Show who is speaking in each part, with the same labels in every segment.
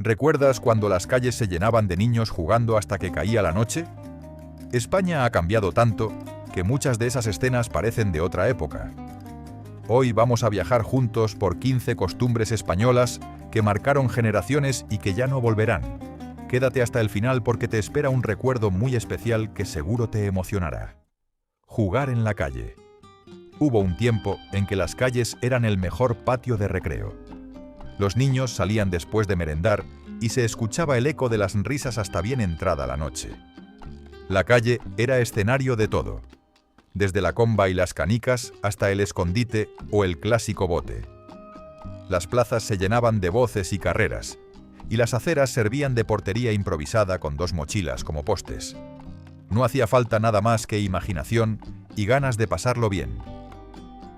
Speaker 1: ¿Recuerdas cuando las calles se llenaban de niños jugando hasta que caía la noche? España ha cambiado tanto que muchas de esas escenas parecen de otra época. Hoy vamos a viajar juntos por 15 costumbres españolas que marcaron generaciones y que ya no volverán. Quédate hasta el final porque te espera un recuerdo muy especial que seguro te emocionará. Jugar en la calle. Hubo un tiempo en que las calles eran el mejor patio de recreo. Los niños salían después de merendar y se escuchaba el eco de las risas hasta bien entrada la noche. La calle era escenario de todo, desde la comba y las canicas hasta el escondite o el clásico bote. Las plazas se llenaban de voces y carreras, y las aceras servían de portería improvisada con 2 mochilas como postes. No hacía falta nada más que imaginación y ganas de pasarlo bien.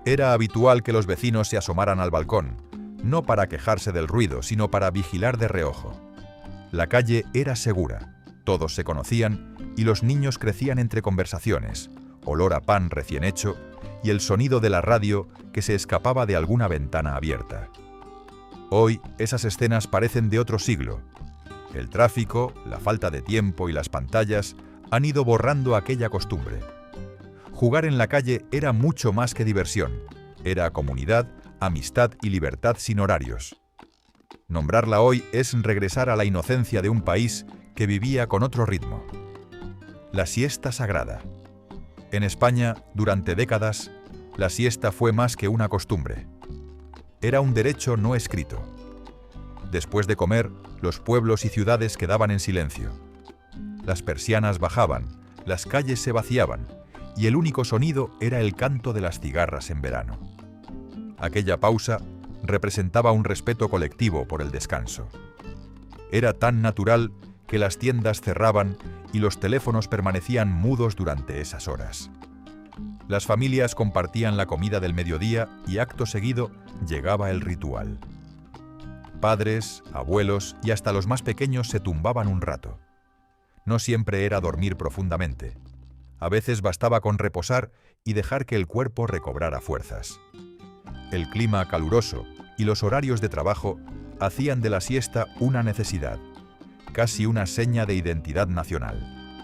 Speaker 1: Era habitual que los vecinos se asomaran al balcón, no para quejarse del ruido, sino para vigilar de reojo. La calle era segura, todos se conocían y los niños crecían entre conversaciones, olor a pan recién hecho y el sonido de la radio que se escapaba de alguna ventana abierta. Hoy esas escenas parecen de otro siglo. El tráfico, la falta de tiempo y las pantallas han ido borrando aquella costumbre. Jugar en la calle era mucho más que diversión, era comunidad, amistad y libertad sin horarios. Nombrarla hoy es regresar a la inocencia de un país que vivía con otro ritmo. La siesta sagrada. En España, durante décadas, la siesta fue más que una costumbre. Era un derecho no escrito. Después de comer, los pueblos y ciudades quedaban en silencio. Las persianas bajaban, las calles se vaciaban, y el único sonido era el canto de las cigarras en verano. Aquella pausa representaba un respeto colectivo por el descanso. Era tan natural que las tiendas cerraban y los teléfonos permanecían mudos durante esas horas. Las familias compartían la comida del mediodía y acto seguido llegaba el ritual. Padres, abuelos y hasta los más pequeños se tumbaban un rato. No siempre era dormir profundamente. A veces bastaba con reposar y dejar que el cuerpo recobrara fuerzas. El clima caluroso y los horarios de trabajo hacían de la siesta una necesidad, casi una seña de identidad nacional.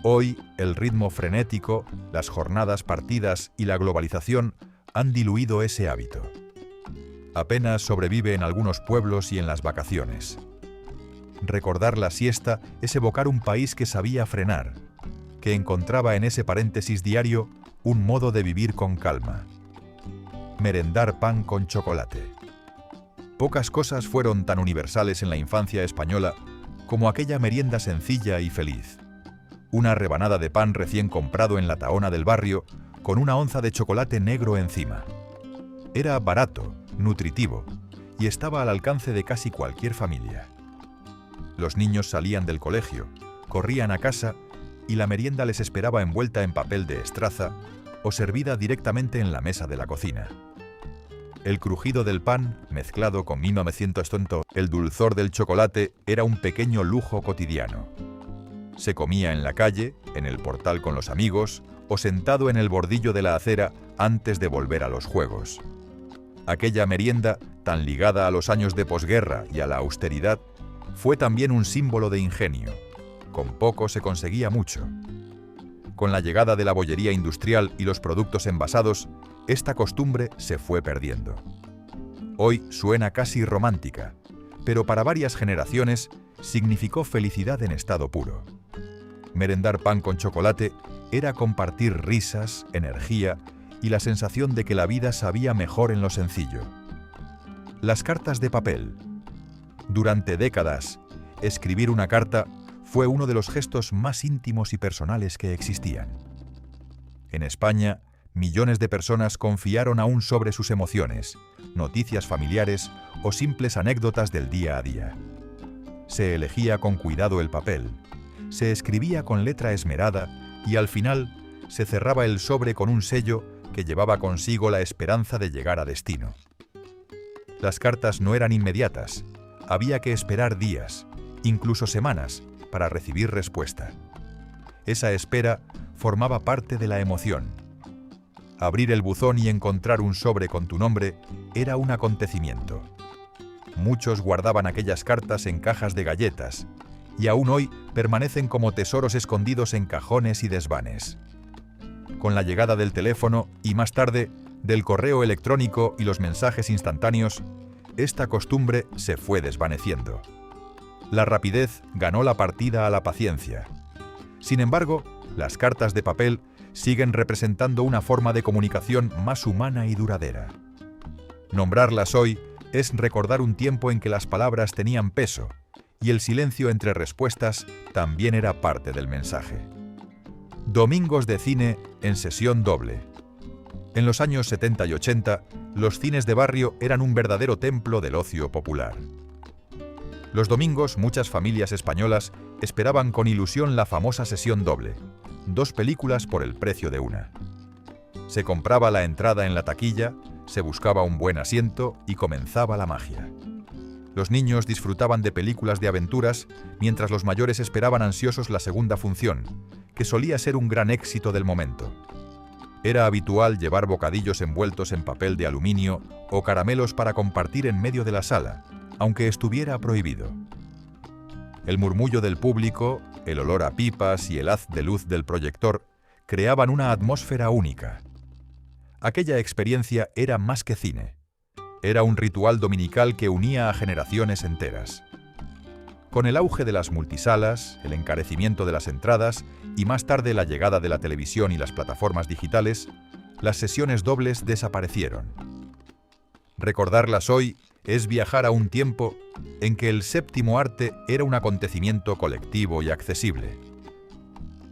Speaker 1: Hoy, el ritmo frenético, las jornadas partidas y la globalización han diluido ese hábito. Apenas sobrevive en algunos pueblos y en las vacaciones. Recordar la siesta es evocar un país que sabía frenar, que encontraba en ese paréntesis diario un modo de vivir con calma. Merendar pan con chocolate. Pocas cosas fueron tan universales en la infancia española como aquella merienda sencilla y feliz. Una rebanada de pan recién comprado en la tahona del barrio con una onza de chocolate negro encima. Era barato, nutritivo y estaba al alcance de casi cualquier familia. Los niños salían del colegio, corrían a casa y la merienda les esperaba envuelta en papel de estraza o servida directamente en la mesa de la cocina. El crujido del pan, mezclado con el dulzor del chocolate, era un pequeño lujo cotidiano. Se comía en la calle, en el portal con los amigos o sentado en el bordillo de la acera antes de volver a los juegos. Aquella merienda, tan ligada a los años de posguerra y a la austeridad, fue también un símbolo de ingenio. Con poco se conseguía mucho. Con la llegada de la bollería industrial y los productos envasados, esta costumbre se fue perdiendo. Hoy suena casi romántica, pero para varias generaciones significó felicidad en estado puro. Merendar pan con chocolate era compartir risas, energía y la sensación de que la vida sabía mejor en lo sencillo. Las cartas de papel. Durante décadas, escribir una carta fue uno de los gestos más íntimos y personales que existían. En España, millones de personas confiaron aún sobre sus emociones, noticias familiares o simples anécdotas del día a día. Se elegía con cuidado el papel, se escribía con letra esmerada y al final se cerraba el sobre con un sello que llevaba consigo la esperanza de llegar a destino. Las cartas no eran inmediatas, había que esperar días, incluso semanas, para recibir respuesta. Esa espera formaba parte de la emoción. Abrir el buzón y encontrar un sobre con tu nombre era un acontecimiento. Muchos guardaban aquellas cartas en cajas de galletas, y aún hoy permanecen como tesoros escondidos en cajones y desvanes. Con la llegada del teléfono y más tarde del correo electrónico y los mensajes instantáneos, esta costumbre se fue desvaneciendo. La rapidez ganó la partida a la paciencia. Sin embargo, las cartas de papel siguen representando una forma de comunicación más humana y duradera. Nombrarlas hoy es recordar un tiempo en que las palabras tenían peso y el silencio entre respuestas también era parte del mensaje. Domingos de cine en sesión doble. En los años 70 y 80, los cines de barrio eran un verdadero templo del ocio popular. Los domingos, muchas familias españolas esperaban con ilusión la famosa sesión doble, 2 películas por el precio de una. Se compraba la entrada en la taquilla, se buscaba un buen asiento y comenzaba la magia. Los niños disfrutaban de películas de aventuras, mientras los mayores esperaban ansiosos la segunda función, que solía ser un gran éxito del momento. Era habitual llevar bocadillos envueltos en papel de aluminio o caramelos para compartir en medio de la sala, aunque estuviera prohibido. El murmullo del público, el olor a pipas y el haz de luz del proyector creaban una atmósfera única. Aquella experiencia era más que cine. Era un ritual dominical que unía a generaciones enteras. Con el auge de las multisalas, el encarecimiento de las entradas y más tarde la llegada de la televisión y las plataformas digitales, las sesiones dobles desaparecieron. Recordarlas hoy es viajar a un tiempo en que el séptimo arte era un acontecimiento colectivo y accesible.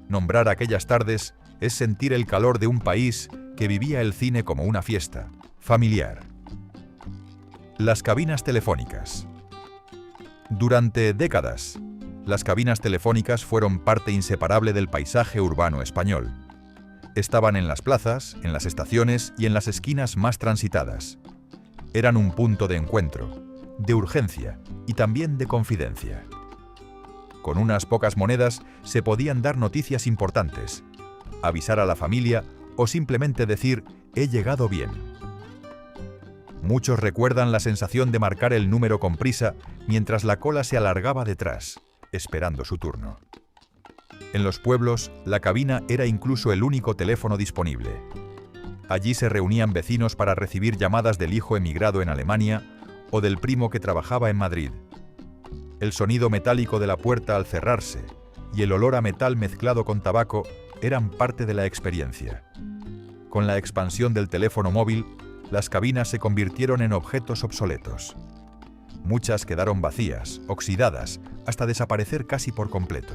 Speaker 1: Nombrar aquellas tardes es sentir el calor de un país que vivía el cine como una fiesta, familiar. Las cabinas telefónicas. Durante décadas, las cabinas telefónicas fueron parte inseparable del paisaje urbano español. Estaban en las plazas, en las estaciones y en las esquinas más transitadas. Eran un punto de encuentro, de urgencia y también de confidencia. Con unas pocas monedas se podían dar noticias importantes, avisar a la familia o simplemente decir «he llegado bien». Muchos recuerdan la sensación de marcar el número con prisa mientras la cola se alargaba detrás, esperando su turno. En los pueblos, la cabina era incluso el único teléfono disponible. Allí se reunían vecinos para recibir llamadas del hijo emigrado en Alemania o del primo que trabajaba en Madrid. El sonido metálico de la puerta al cerrarse y el olor a metal mezclado con tabaco eran parte de la experiencia. Con la expansión del teléfono móvil, las cabinas se convirtieron en objetos obsoletos. Muchas quedaron vacías, oxidadas, hasta desaparecer casi por completo.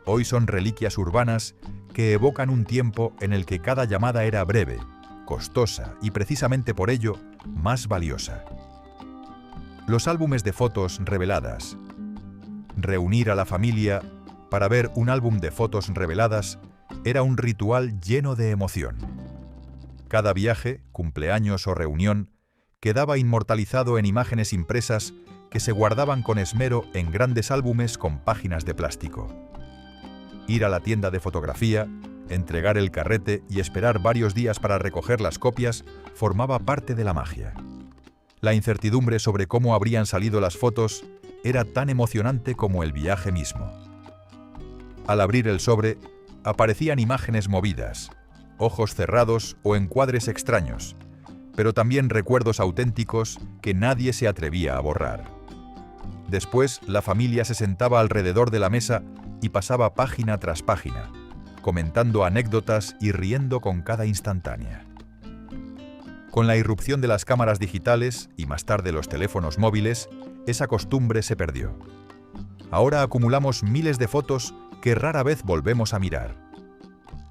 Speaker 1: Hoy son reliquias urbanas que evocan un tiempo en el que cada llamada era breve, costosa y precisamente por ello más valiosa. Los álbumes de fotos reveladas. Reunir a la familia para ver un álbum de fotos reveladas era un ritual lleno de emoción. Cada viaje, cumpleaños o reunión quedaba inmortalizado en imágenes impresas que se guardaban con esmero en grandes álbumes con páginas de plástico. Ir a la tienda de fotografía, entregar el carrete y esperar varios días para recoger las copias formaba parte de la magia. La incertidumbre sobre cómo habrían salido las fotos era tan emocionante como el viaje mismo. Al abrir el sobre, aparecían imágenes movidas, ojos cerrados o encuadres extraños, pero también recuerdos auténticos que nadie se atrevía a borrar. Después, la familia se sentaba alrededor de la mesa y pasaba página tras página, comentando anécdotas y riendo con cada instantánea. Con la irrupción de las cámaras digitales y más tarde los teléfonos móviles, esa costumbre se perdió. Ahora acumulamos miles de fotos que rara vez volvemos a mirar.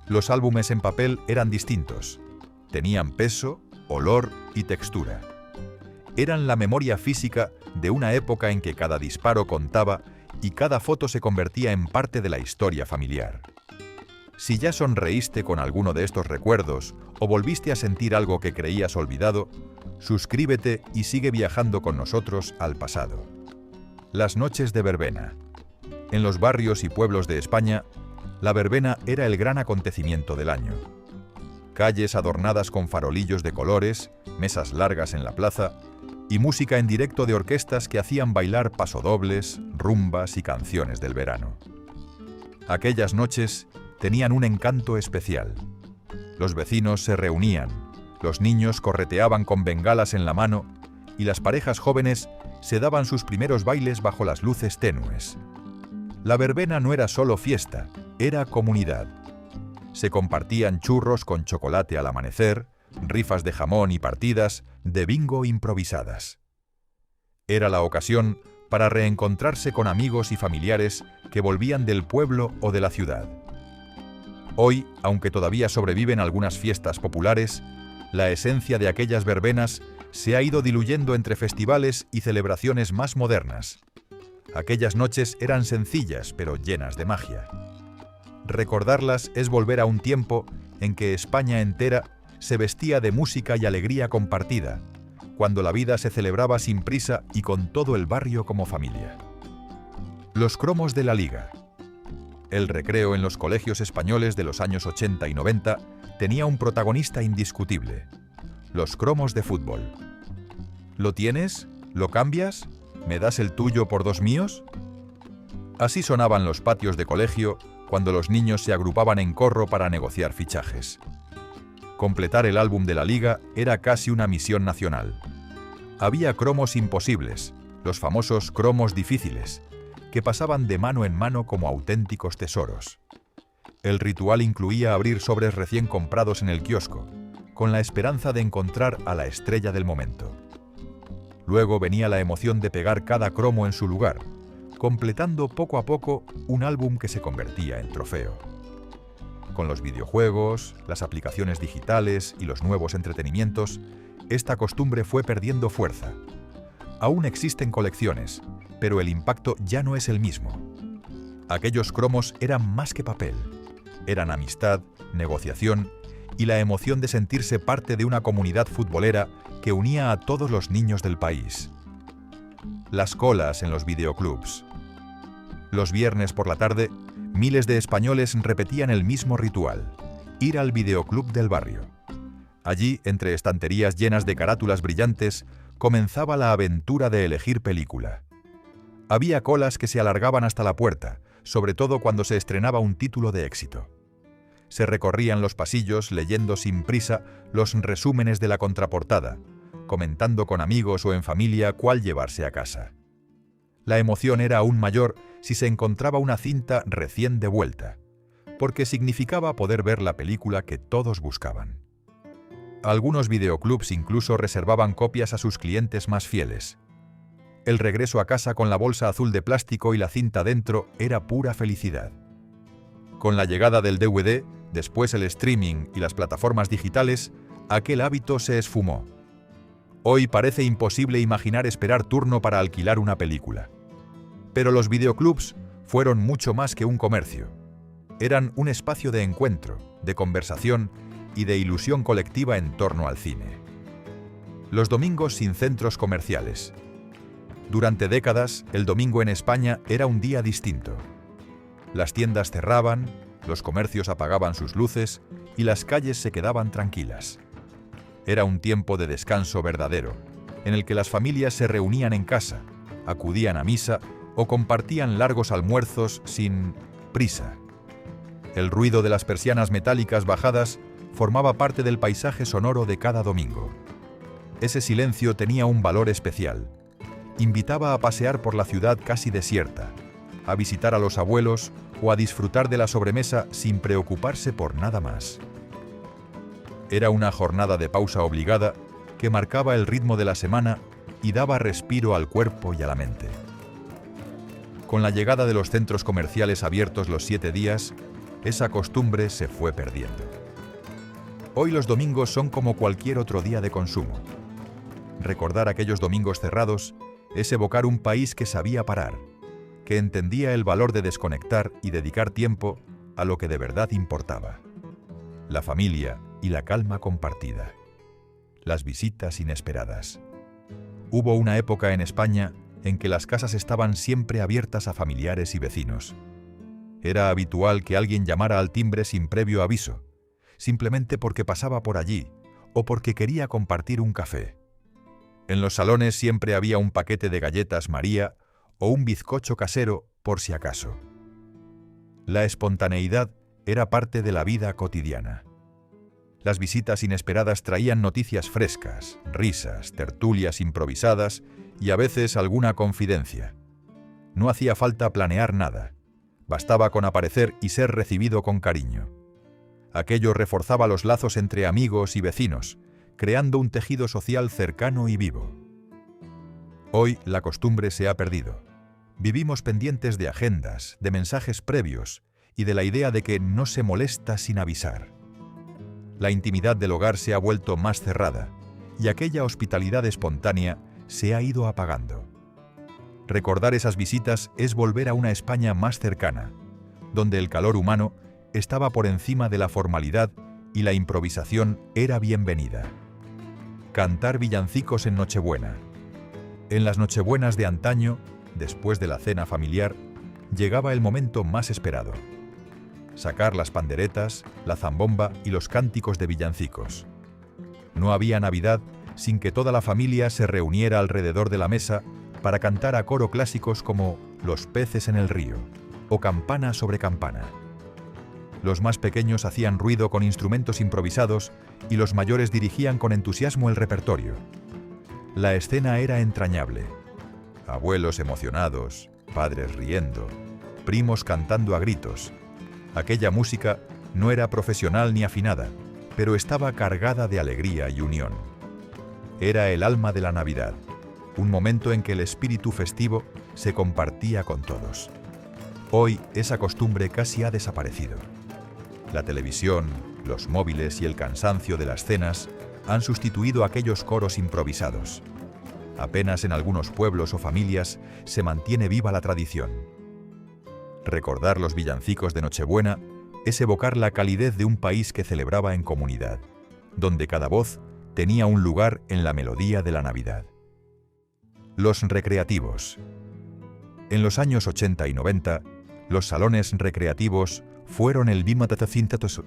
Speaker 1: Los álbumes en papel eran distintos. Tenían peso, olor y textura. Eran la memoria física de una época en que cada disparo contaba y cada foto se convertía en parte de la historia familiar. Si ya sonreíste con alguno de estos recuerdos o volviste a sentir algo que creías olvidado, suscríbete y sigue viajando con nosotros al pasado. Las noches de verbena. En los barrios y pueblos de España, la verbena era el gran acontecimiento del año. Calles adornadas con farolillos de colores, mesas largas en la plaza y música en directo de orquestas que hacían bailar pasodobles, rumbas y canciones del verano. Aquellas noches tenían un encanto especial. Los vecinos se reunían, los niños correteaban con bengalas en la mano y las parejas jóvenes se daban sus primeros bailes bajo las luces tenues. La verbena no era solo fiesta, era comunidad. Se compartían churros con chocolate al amanecer, rifas de jamón y partidas de bingo improvisadas. Era la ocasión para reencontrarse con amigos y familiares que volvían del pueblo o de la ciudad. Hoy, aunque todavía sobreviven algunas fiestas populares, la esencia de aquellas verbenas se ha ido diluyendo entre festivales y celebraciones más modernas. Aquellas noches eran sencillas, pero llenas de magia. Recordarlas es volver a un tiempo en que España entera se vestía de música y alegría compartida, cuando la vida se celebraba sin prisa y con todo el barrio como familia. Los cromos de la Liga. El recreo en los colegios españoles de los años 80 y 90 tenía un protagonista indiscutible: los cromos de fútbol. ¿Lo tienes? ¿Lo cambias? ¿Me das el tuyo por dos míos? Así sonaban los patios de colegio cuando los niños se agrupaban en corro para negociar fichajes. Completar el álbum de la Liga era casi una misión nacional. Había cromos imposibles, los famosos cromos difíciles, que pasaban de mano en mano como auténticos tesoros. El ritual incluía abrir sobres recién comprados en el kiosco, con la esperanza de encontrar a la estrella del momento. Luego venía la emoción de pegar cada cromo en su lugar, completando poco a poco un álbum que se convertía en trofeo. Con los videojuegos, las aplicaciones digitales y los nuevos entretenimientos, esta costumbre fue perdiendo fuerza. Aún existen colecciones, pero el impacto ya no es el mismo. Aquellos cromos eran más que papel. Eran amistad, negociación y la emoción de sentirse parte de una comunidad futbolera que unía a todos los niños del país. Las colas en los videoclubs. Los viernes por la tarde, miles de españoles repetían el mismo ritual: ir al videoclub del barrio. Allí, entre estanterías llenas de carátulas brillantes, comenzaba la aventura de elegir película. Había colas que se alargaban hasta la puerta, sobre todo cuando se estrenaba un título de éxito. Se recorrían los pasillos leyendo sin prisa los resúmenes de la contraportada, comentando con amigos o en familia cuál llevarse a casa. La emoción era aún mayor si se encontraba una cinta recién de vuelta, porque significaba poder ver la película que todos buscaban. Algunos videoclubs incluso reservaban copias a sus clientes más fieles. El regreso a casa con la bolsa azul de plástico y la cinta dentro era pura felicidad. Con la llegada del DVD, después el streaming y las plataformas digitales, aquel hábito se esfumó. Hoy parece imposible imaginar esperar turno para alquilar una película. Pero los videoclubs fueron mucho más que un comercio. Eran un espacio de encuentro, de conversación y de ilusión colectiva en torno al cine. Los domingos sin centros comerciales. Durante décadas, el domingo en España era un día distinto. Las tiendas cerraban, los comercios apagaban sus luces y las calles se quedaban tranquilas. Era un tiempo de descanso verdadero, en el que las familias se reunían en casa, acudían a misa o compartían largos almuerzos sin prisa. El ruido de las persianas metálicas bajadas formaba parte del paisaje sonoro de cada domingo. Ese silencio tenía un valor especial. Invitaba a pasear por la ciudad casi desierta, a visitar a los abuelos o a disfrutar de la sobremesa sin preocuparse por nada más. Era una jornada de pausa obligada que marcaba el ritmo de la semana y daba respiro al cuerpo y a la mente. Con la llegada de los centros comerciales abiertos los 7 días, esa costumbre se fue perdiendo. Hoy los domingos son como cualquier otro día de consumo. Recordar aquellos domingos cerrados es evocar un país que sabía parar, que entendía el valor de desconectar y dedicar tiempo a lo que de verdad importaba: la familia y la calma compartida, las visitas inesperadas. Hubo una época en España en que las casas estaban siempre abiertas a familiares y vecinos. Era habitual que alguien llamara al timbre sin previo aviso, simplemente porque pasaba por allí o porque quería compartir un café. En los salones siempre había un paquete de galletas María o un bizcocho casero por si acaso. La espontaneidad era parte de la vida cotidiana. Las visitas inesperadas traían noticias frescas, risas, tertulias improvisadas y a veces alguna confidencia. No hacía falta planear nada. Bastaba con aparecer y ser recibido con cariño. Aquello reforzaba los lazos entre amigos y vecinos, creando un tejido social cercano y vivo. Hoy la costumbre se ha perdido. Vivimos pendientes de agendas, de mensajes previos y de la idea de que no se molesta sin avisar. La intimidad del hogar se ha vuelto más cerrada y aquella hospitalidad espontánea se ha ido apagando. Recordar esas visitas es volver a una España más cercana, donde el calor humano estaba por encima de la formalidad y la improvisación era bienvenida. Cantar villancicos en Nochebuena. En las Nochebuenas de antaño, después de la cena familiar, llegaba el momento más esperado. Sacar las panderetas, la zambomba y los cánticos de villancicos. No había Navidad sin que toda la familia se reuniera alrededor de la mesa para cantar a coro clásicos como Los peces en el río o Campana sobre campana. Los más pequeños hacían ruido con instrumentos improvisados y los mayores dirigían con entusiasmo el repertorio. La escena era entrañable. Abuelos emocionados, padres riendo, primos cantando a gritos. Aquella música no era profesional ni afinada, pero estaba cargada de alegría y unión. Era el alma de la Navidad, un momento en que el espíritu festivo se compartía con todos. Hoy esa costumbre casi ha desaparecido. La televisión, los móviles y el cansancio de las cenas han sustituido aquellos coros improvisados. Apenas en algunos pueblos o familias se mantiene viva la tradición. Recordar los villancicos de Nochebuena es evocar la calidez de un país que celebraba en comunidad, donde cada voz tenía un lugar en la melodía de la Navidad. Los recreativos. En los años 80 y 90, los salones recreativos fueron el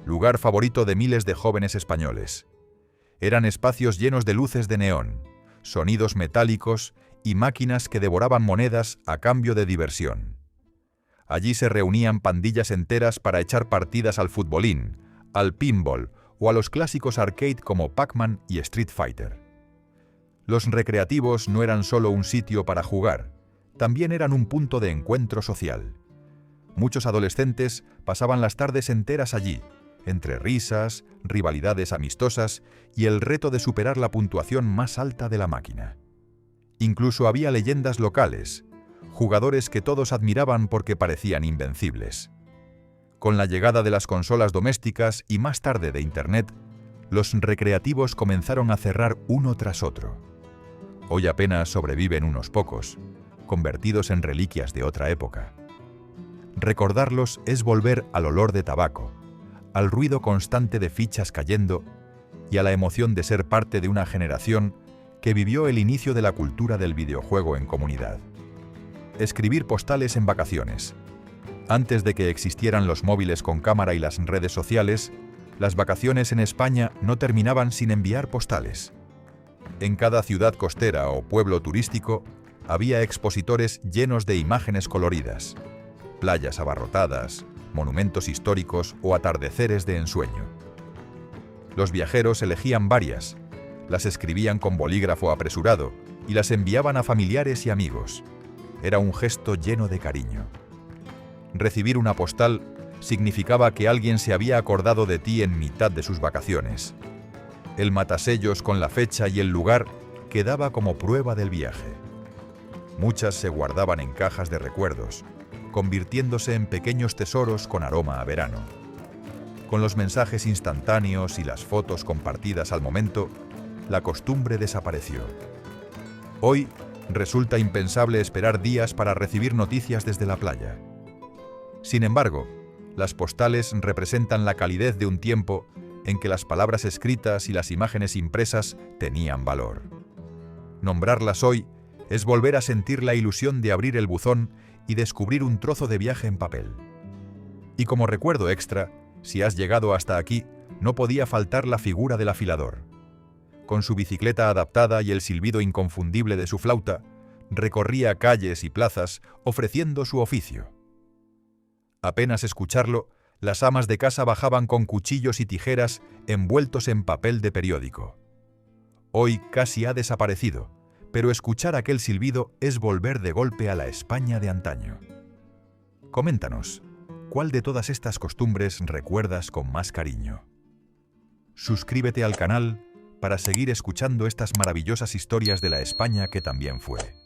Speaker 1: lugar favorito de miles de jóvenes españoles. Eran espacios llenos de luces de neón, sonidos metálicos y máquinas que devoraban monedas a cambio de diversión. Allí se reunían pandillas enteras para echar partidas al futbolín, al pinball o a los clásicos arcade como Pac-Man y Street Fighter. Los recreativos no eran solo un sitio para jugar, también eran un punto de encuentro social. Muchos adolescentes pasaban las tardes enteras allí, entre risas, rivalidades amistosas y el reto de superar la puntuación más alta de la máquina. Incluso había leyendas locales, jugadores que todos admiraban porque parecían invencibles. Con la llegada de las consolas domésticas y más tarde de Internet, los recreativos comenzaron a cerrar uno tras otro. Hoy apenas sobreviven unos pocos, convertidos en reliquias de otra época. Recordarlos es volver al olor de tabaco, al ruido constante de fichas cayendo y a la emoción de ser parte de una generación que vivió el inicio de la cultura del videojuego en comunidad. Escribir postales en vacaciones. Antes de que existieran los móviles con cámara y las redes sociales, las vacaciones en España no terminaban sin enviar postales. En cada ciudad costera o pueblo turístico había expositores llenos de imágenes coloridas, playas abarrotadas, monumentos históricos o atardeceres de ensueño. Los viajeros elegían varias, las escribían con bolígrafo apresurado y las enviaban a familiares y amigos. Era un gesto lleno de cariño. Recibir una postal significaba que alguien se había acordado de ti en mitad de sus vacaciones. El matasellos con la fecha y el lugar quedaba como prueba del viaje. Muchas se guardaban en cajas de recuerdos, convirtiéndose en pequeños tesoros con aroma a verano. Con los mensajes instantáneos y las fotos compartidas al momento, la costumbre desapareció. Hoy resulta impensable esperar días para recibir noticias desde la playa. Sin embargo, las postales representan la calidez de un tiempo en que las palabras escritas y las imágenes impresas tenían valor. Nombrarlas hoy es volver a sentir la ilusión de abrir el buzón y descubrir un trozo de viaje en papel. Y como recuerdo extra, si has llegado hasta aquí, no podía faltar la figura del afilador. con su bicicleta adaptada y el silbido inconfundible de su flauta, recorría calles y plazas ofreciendo su oficio. Apenas escucharlo, las amas de casa bajaban con cuchillos y tijeras envueltos en papel de periódico. Hoy casi ha desaparecido, pero escuchar aquel silbido es volver de golpe a la España de antaño. Coméntanos, ¿cuál de todas estas costumbres recuerdas con más cariño? Suscríbete al canal para seguir escuchando estas maravillosas historias de la España que también fue.